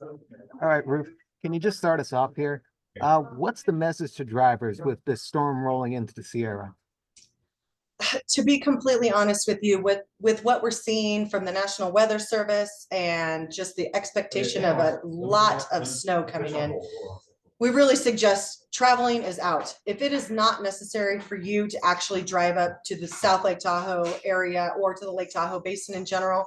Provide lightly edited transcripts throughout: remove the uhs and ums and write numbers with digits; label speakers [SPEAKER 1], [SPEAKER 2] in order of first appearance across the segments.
[SPEAKER 1] All right, Ruth, can you just start us off here? What's the message to drivers with this storm rolling into the Sierra?
[SPEAKER 2] To be completely honest with you, with what we're seeing from the National Weather Service and just the expectation of a lot of snow coming in, we really suggest traveling is out. If it is not necessary for you to actually drive up to the South Lake Tahoe area or to the Lake Tahoe Basin in general,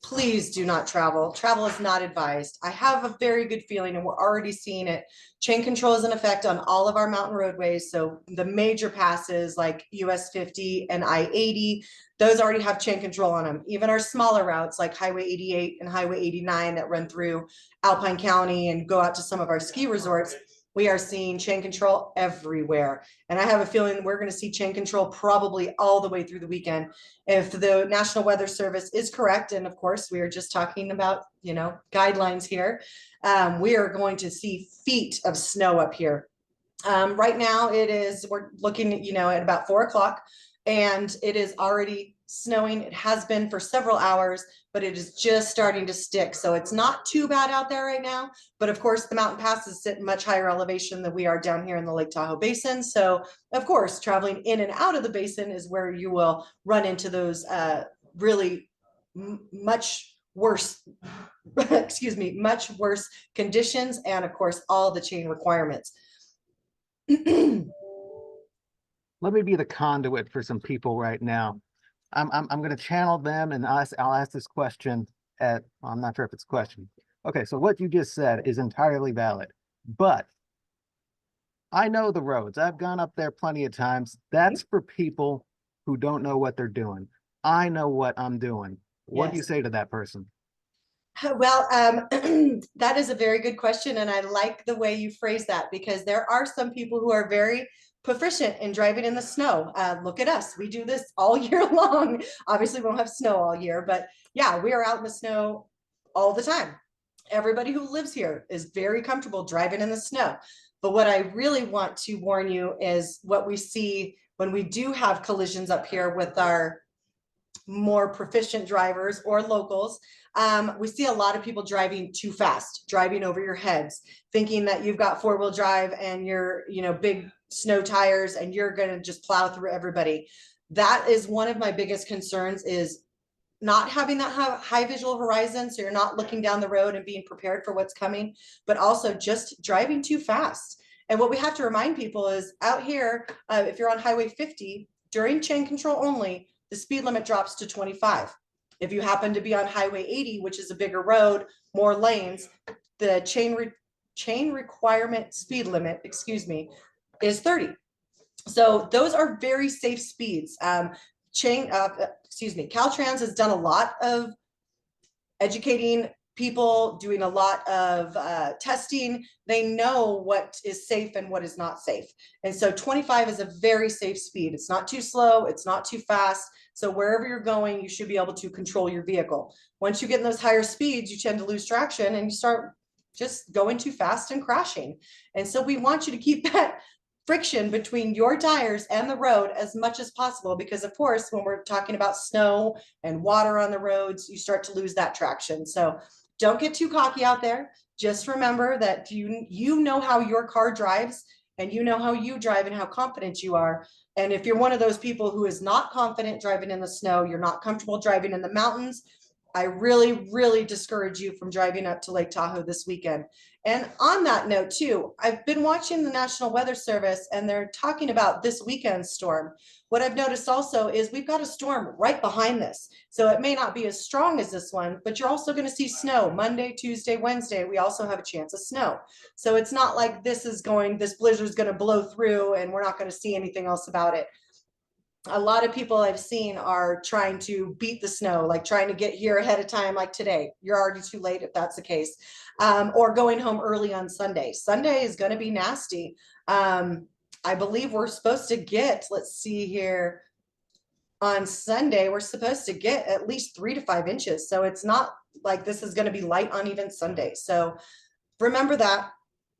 [SPEAKER 2] please do not travel. Travel is not advised. I have a very good feeling, and we're already seeing it. Chain control is in effect on all of our mountain roadways. So the major passes like US 50 and I-80, those already have chain control on them. Even our smaller routes like Highway 88 and Highway 89 that run through Alpine County and go out to some of our ski resorts, we are seeing chain control everywhere. And I have a feeling we're going to see chain control probably all the way through the weekend. If the National Weather Service is correct, and of course, we are just talking about, guidelines here, we are going to see feet of snow up here. Right now we're looking, at about 4 o'clock, and it is already snowing. It has been for several hours, but it is just starting to stick. So it's not too bad out there right now. But of course, the mountain passes sit much higher elevation than we are down here in the Lake Tahoe Basin. So of course, traveling in and out of the basin is where you will run into those really much worse, excuse me, much worse conditions. And of course, all the chain requirements.
[SPEAKER 1] Let me be the conduit for some people right now. I'm going to channel them, and I'll ask this question I'm not sure if it's a question. Okay, so what you just said is entirely valid, but I know the roads. I've gone up there plenty of times. That's for people who don't know what they're doing. I know what I'm doing. What do you
[SPEAKER 2] Yes.
[SPEAKER 1] say to that person?
[SPEAKER 2] Well, that is a very good question. And I like the way you phrase that, because there are some people who are very proficient in driving in the snow. Look at us. We do this all year long. Obviously, we don't have snow all year, but yeah, we are out in the snow all the time. Everybody who lives here is very comfortable driving in the snow. But what I really want to warn you is what we see when we do have collisions up here with our more proficient drivers or locals. We see a lot of people driving too fast, driving over your heads, thinking that you've got four-wheel drive and you're, big snow tires and you're going to just plow through everybody. That is one of my biggest concerns, is not having that high visual horizon. So you're not looking down the road and being prepared for what's coming, but also just driving too fast. And what we have to remind people is out here, if you're on Highway 50, during chain control only, the speed limit drops to 25. If you happen to be on Highway 80, which is a bigger road, more lanes, the chain requirement speed limit, is 30. So those are very safe speeds. Caltrans has done a lot of educating people, doing a lot of testing. They know what is safe and what is not safe. And so 25 is a very safe speed. It's not too slow. It's not too fast. So wherever you're going, you should be able to control your vehicle. Once you get in those higher speeds, you tend to lose traction and you start just going too fast and crashing. And so we want you to keep that friction between your tires and the road as much as possible, because of course, when we're talking about snow and water on the roads, you start to lose that traction. So don't get too cocky out there. Just remember that you know how your car drives, and you know how you drive and how confident you are. And if you're one of those people who is not confident driving in the snow, you're not comfortable driving in the mountains, I really, really discourage you from driving up to Lake Tahoe this weekend. And on that note too, I've been watching the National Weather Service and they're talking about this weekend's storm. What I've noticed also is we've got a storm right behind this. So it may not be as strong as this one, but you're also going to see snow Monday, Tuesday, Wednesday. We also have a chance of snow. So it's not like this blizzard is going to blow through and we're not going to see anything else about it. A lot of people I've seen are trying to beat the snow, like trying to get here ahead of time, like today. You're already too late if that's the case. Or going home early on Sunday. Sunday is going to be nasty. I believe we're supposed to get, let's see here, on Sunday, we're supposed to get at least 3 to 5 inches. So it's not like this is going to be light on even Sunday. So remember that.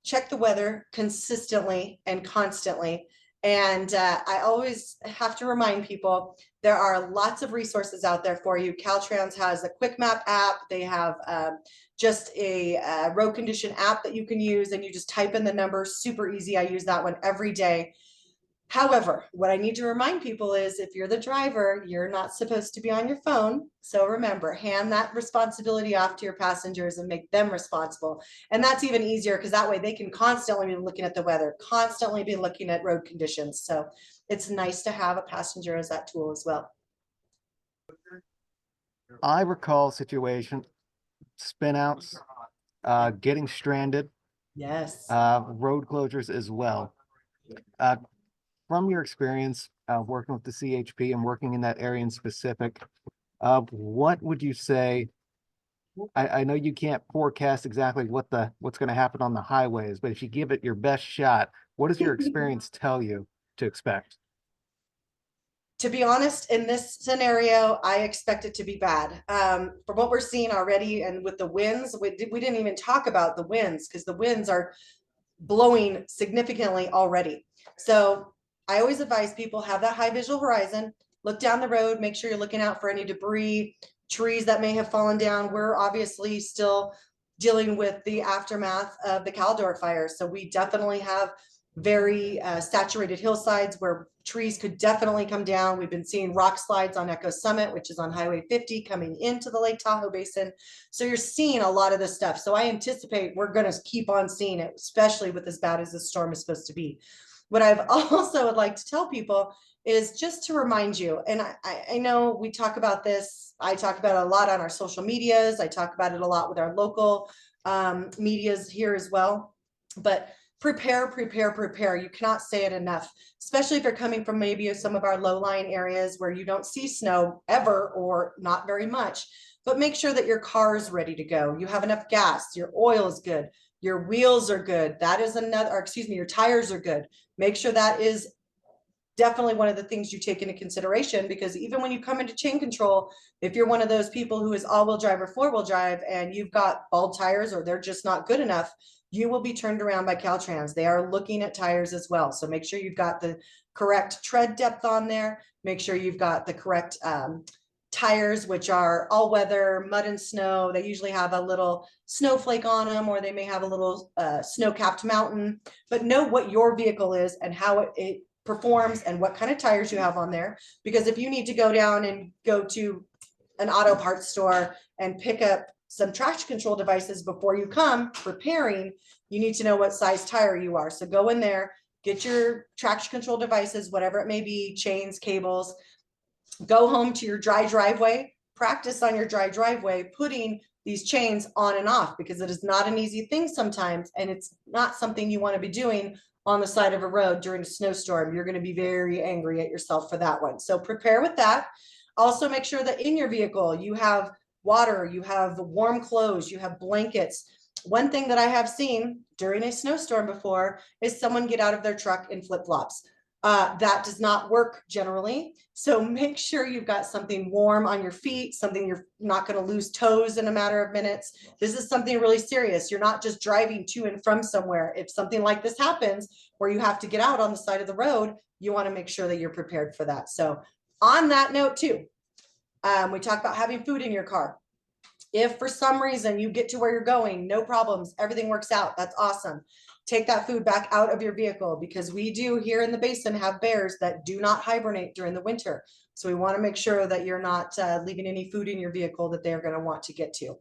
[SPEAKER 2] Check the weather consistently and constantly. And I always have to remind people, there are lots of resources out there for you. Caltrans has a Quick Map app. They have just a road condition app that you can use, and you just type in the number. Super easy. I use that one every day. However, what I need to remind people is if you're the driver, you're not supposed to be on your phone. So remember, hand that responsibility off to your passengers and make them responsible. And that's even easier because that way they can constantly be looking at the weather, constantly be looking at road conditions. So it's nice to have a passenger as that tool as well.
[SPEAKER 1] I recall situation, spinouts, getting stranded,
[SPEAKER 2] Yes.
[SPEAKER 1] road closures as well. From your experience working with the CHP and working in that area in specific, what would you say? I know you can't forecast exactly what's going to happen on the highways, but if you give it your best shot, what does your experience tell you to expect?
[SPEAKER 2] To be honest, in this scenario, I expect it to be bad. From what we're seeing already, and with the winds, we didn't even talk about the winds because the winds are blowing significantly already. So I always advise people have that high visual horizon, look down the road, make sure you're looking out for any debris, trees that may have fallen down. We're obviously still dealing with the aftermath of the Caldor fire. So we definitely have very saturated hillsides where trees could definitely come down. We've been seeing rock slides on Echo Summit, which is on Highway 50 coming into the Lake Tahoe Basin. So you're seeing a lot of this stuff. So I anticipate we're going to keep on seeing it, especially with as bad as this storm is supposed to be. What I've also would like to tell people is just to remind you, and I know we talk about this, I talk about it a lot on our social medias, I talk about it a lot with our local medias here as well, but prepare, prepare, prepare. You cannot say it enough, especially if you're coming from maybe some of our low-lying areas where you don't see snow ever or not very much, but make sure that your car is ready to go. You have enough gas, your oil is good, your wheels are good. That is another, or excuse me, your tires are good. Make sure that is definitely one of the things you take into consideration, because even when you come into chain control, if you're one of those people who is all-wheel drive or four-wheel drive and you've got bald tires or they're just not good enough, you will be turned around by Caltrans. They are looking at tires as well. So make sure you've got the correct tread depth on there. Make sure you've got the correct tires, which are all weather, mud and snow. They usually have a little snowflake on them, or they may have a little snow-capped mountain, but know what your vehicle is and how it performs and what kind of tires you have on there. Because if you need to go down and go to an auto parts store and pick up some traction control devices before you come repairing, you need to know what size tire you are. So go in there, get your traction control devices, whatever it may be, chains, cables, go home to your dry driveway, practice on your dry driveway, putting these chains on and off, because it is not an easy thing sometimes. And it's not something you want to be doing on the side of a road during a snowstorm. You're going to be very angry at yourself for that one. So prepare with that. Also make sure that in your vehicle, you have water, you have warm clothes, you have blankets. One thing that I have seen during a snowstorm before is someone get out of their truck in flip-flops. That does not work generally. So make sure you've got something warm on your feet, something you're not going to lose toes in a matter of minutes. This is something really serious. You're not just driving to and from somewhere. If something like this happens where you have to get out on the side of the road, you want to make sure that you're prepared for that. So on that note too, we talk about having food in your car. If for some reason you get to where you're going, no problems, everything works out, that's awesome. Take that food back out of your vehicle, because we do here in the basin have bears that do not hibernate during the winter. So we want to make sure that you're not leaving any food in your vehicle that they're going to want to get to.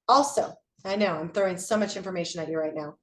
[SPEAKER 2] Also, I know I'm throwing so much information at you right now.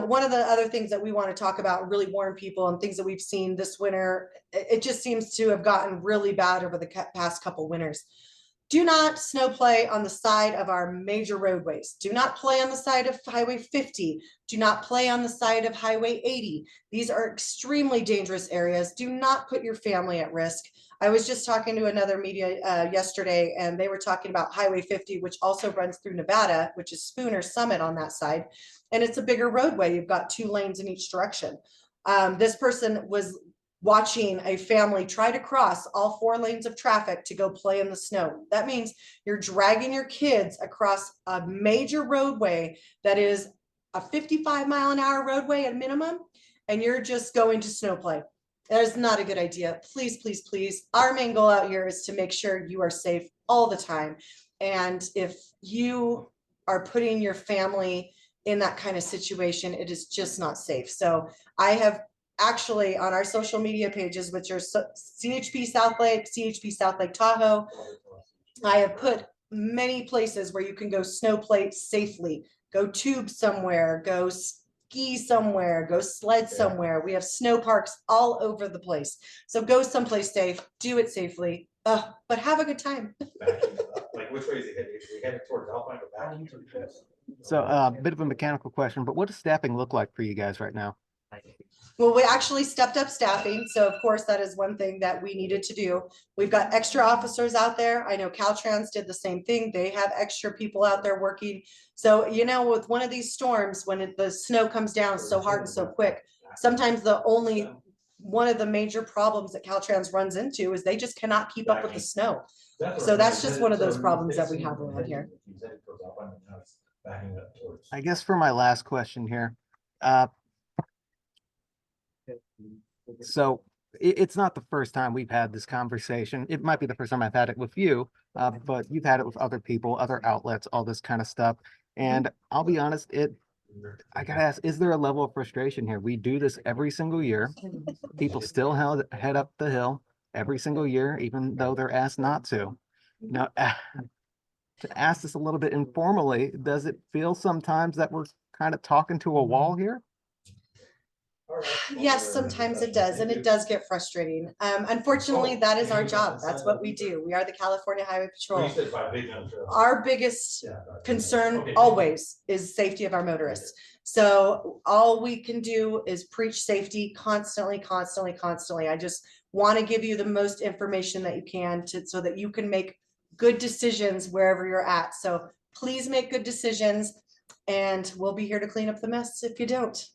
[SPEAKER 2] One of the other things that we want to talk about and really warn people, and things that we've seen this winter, it just seems to have gotten really bad over the past couple winters. Do not snow play on the side of our major roadways. Do not play on the side of Highway 50. Do not play on the side of Highway 80. These are extremely dangerous areas. Do not put your family at risk. I was just talking to another media yesterday, and they were talking about Highway 50, which also runs through Nevada, which is Spooner Summit on that side. And it's a bigger roadway. You've got 2 lanes in each direction. This person was watching a family try to cross all 4 lanes of traffic to go play in the snow. That means you're dragging your kids across a major roadway that is a 55-mile-an-hour roadway at minimum, and you're just going to snow play. That is not a good idea. Please, please, please. Our main goal out here is to make sure you are safe all the time. And if you are putting your family in that kind of situation, it is just not safe. So I have actually on our social media pages, which are CHP South Lake, CHP South Lake Tahoe, I have put many places where you can go snow plate safely, go tube somewhere, go ski somewhere, go sled somewhere. We have snow parks all over the place. So go someplace safe, do it safely, but have a good time.
[SPEAKER 3] Like which way is he headed? Is he headed towards Alpine or back?
[SPEAKER 1] So a bit of a mechanical question, but what does staffing look like for you guys right now?
[SPEAKER 2] Well, we actually stepped up staffing. So of course, that is one thing that we needed to do. We've got extra officers out there. I know Caltrans did the same thing. They have extra people out there working. So, you know, with one of these storms, when the snow comes down so hard and so quick, sometimes one of the major problems that Caltrans runs into is they just cannot keep up with the snow. So that's just one of those problems that we have around here.
[SPEAKER 1] I guess for my last question here, so it's not the first time we've had this conversation. It might be the first time I've had it with you, but you've had it with other people, other outlets, all this kind of stuff. And I'll be honest, I gotta ask, is there a level of frustration here? We do this every single year. People still head up the hill every single year, even though they're asked not to. Now, to ask this a little bit informally, does it feel sometimes that we're kind of talking to a wall here?
[SPEAKER 2] Yes, sometimes it does, and it does get frustrating. Unfortunately, that is our job. That's what we do. We are the California Highway Patrol. Our biggest concern always is safety of our motorists. So all we can do is preach safety constantly, constantly, constantly. I just want to give you the most information that you can so that you can make good decisions wherever you're at. So please make good decisions, and we'll be here to clean up the mess if you don't.